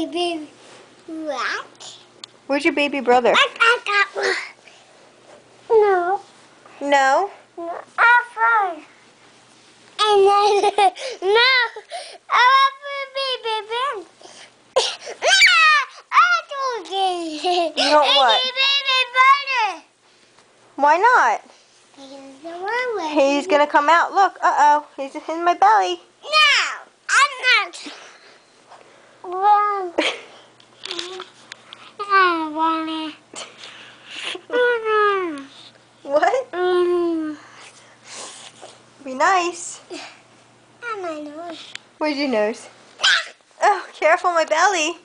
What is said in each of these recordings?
baby rat. Where's your baby brother? I got one. No. No? No, I first. And then, no. I want baby Ben. I told you. You don't what? Baby brother. Why not? He's the one with He's gonna come out. Look, uh-oh. He's in my belly. No, I'm not. Well, I want it. What? Be nice. On my nose. Where's your nose? Oh, careful, my belly.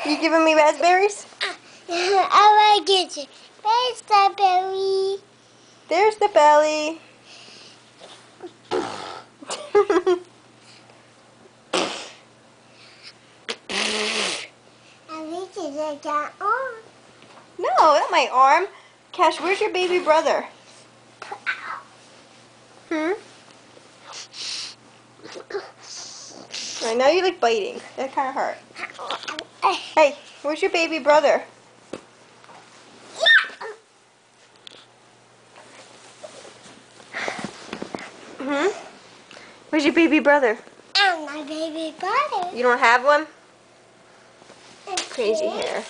You giving me raspberries? I like it. There's the berry. There's the belly. I think it's like that arm. No, not my arm. Cash, where's your baby brother? Right now you're like biting. That kind of hurt. Hey, where's your baby brother? Where's your baby brother? And my baby brother. You don't have one? Crazy hair.